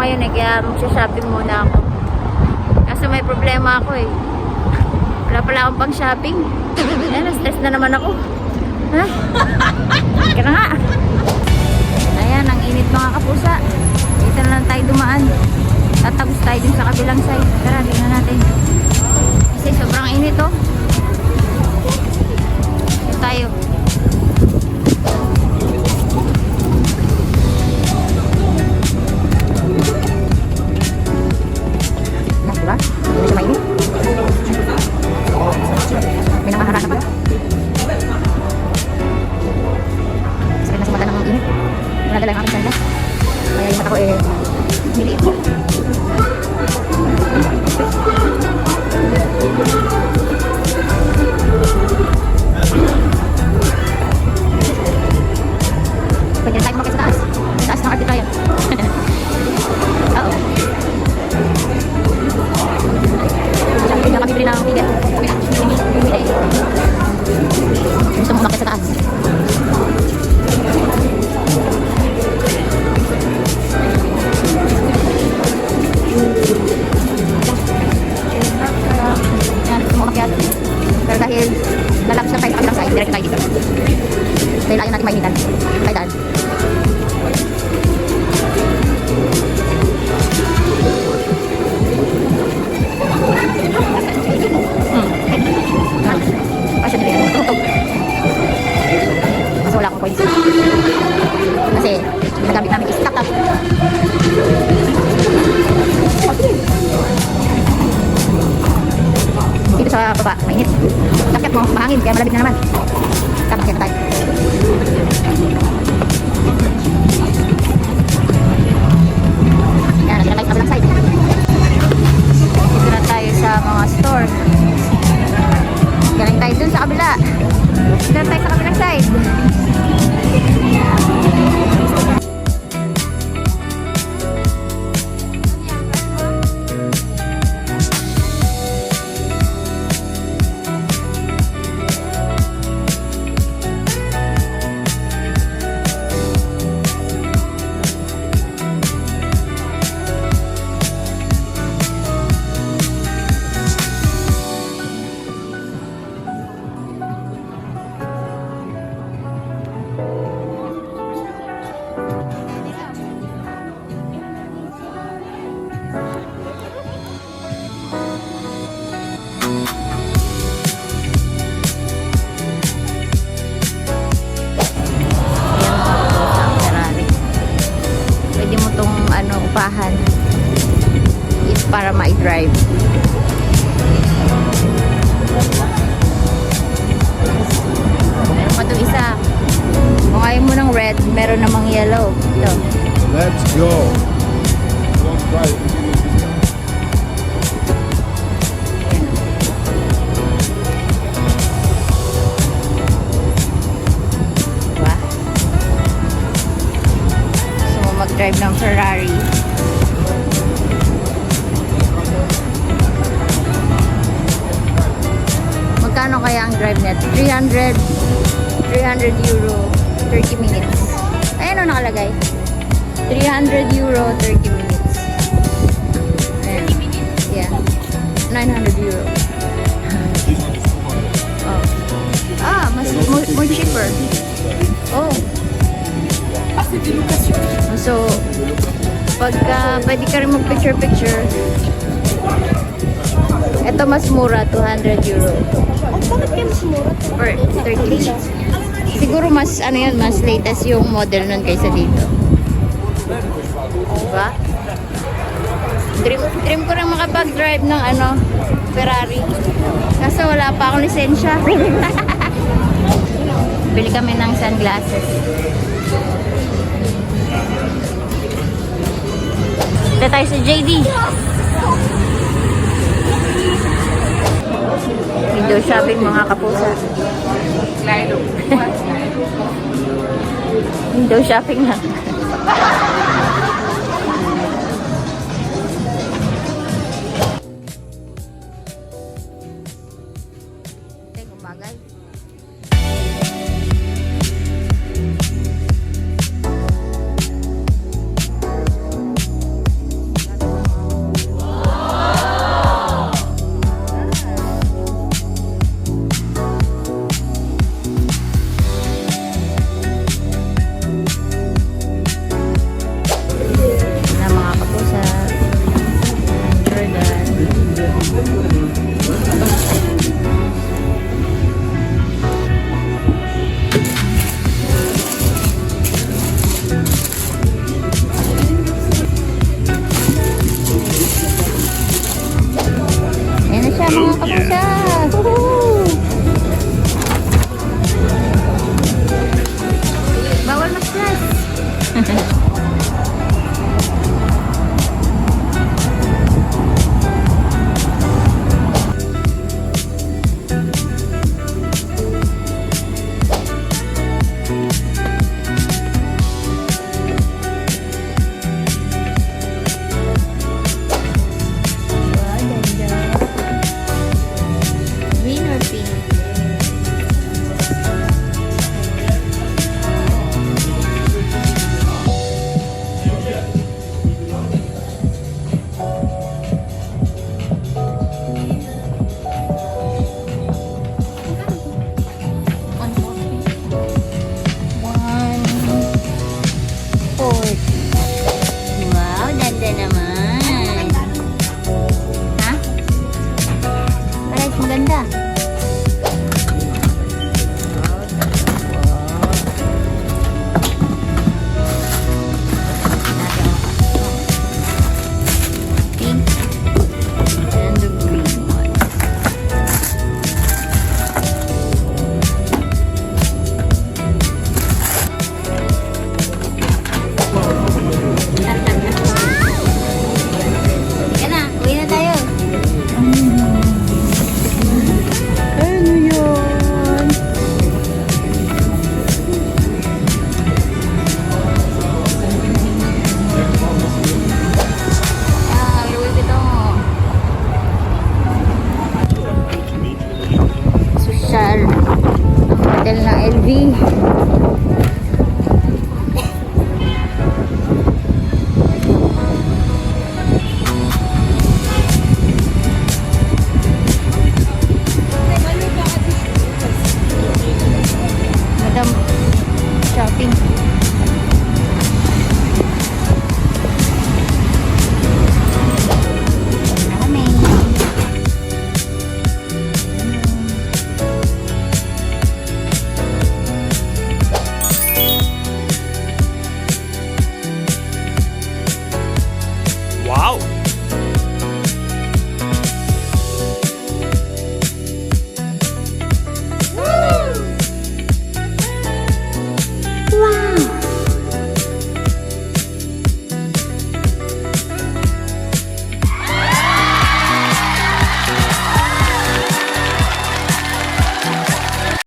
ngayon eh, kaya magsha-shopping muna ako. Kasi may problema ako eh. Wala pala akong pang shopping. Ayan, stress na naman ako. Ha? Kaya nga. Ayan, ang init mga kapusa. Dito na lang tayo dumaan. Tatagos tayo din sa kabilang side. Tara, tingnan natin. Kasi sobrang init oh. Dito tayo. Diba? Medyo mainit. May nakaharana pa. Sakit na sumata ng init. Wala dala yung aking sanda. Kaya yung mata ko eh niliit. Pwede na tayo kumakit sa taas. Sa taas ng arte tayo. Oo. Siyempre, hindi na kami bili ng ticket. Gusto mo umakit sa taas. Yan, gusto mo umakyat. Pero dahil lalapos lang tayo sa kabilang side, direct tayo dito. Dahil ayaw natin mainitan. Tayo daan. Kasi nila yan. Tugtog. Kasi wala akong coins. Kasi nagamit namin is laptop. Dito sa baba, mainit. Kapit mo, mahangin, kaya malamig na naman. Tapos yan tayo. Yan, nandito na tayo sa kabilang side. Dito na tayo sa mga store. Galing tayo dun sa kabila. Dito na tayo sa kabilang side. Upahan is para ma-drive. Meron pa itong isa. Kung ayaw mo ng red, meron namang yellow. Ito. Let's go. Don't try it. Diba? Gusto mo mag-drive ng Ferrari. Magkano kaya ang drive net? 300 euro, 30 minutes. Ayan o nakalagay. 300 euro, 30 minutes. Ayan. Yeah. 900 euro. Oh. Ah, mas more cheaper. Oh. So, pagka pwede ka rin mag-picture-picture, ito mas mura, 200 euro. Bakit kaya mas mura? For 30 minutes. Siguro mas, ano yun, mas latest yung model nun kaysa dito. Diba? Dream ko rin makapag-drive ng ano, Ferrari. Kaso wala pa akong lisensya. Bili kami ng sunglasses. Dito tayo sa JD. Window shopping mga kapusa. Window shopping na. Bagay. Madam, shopping.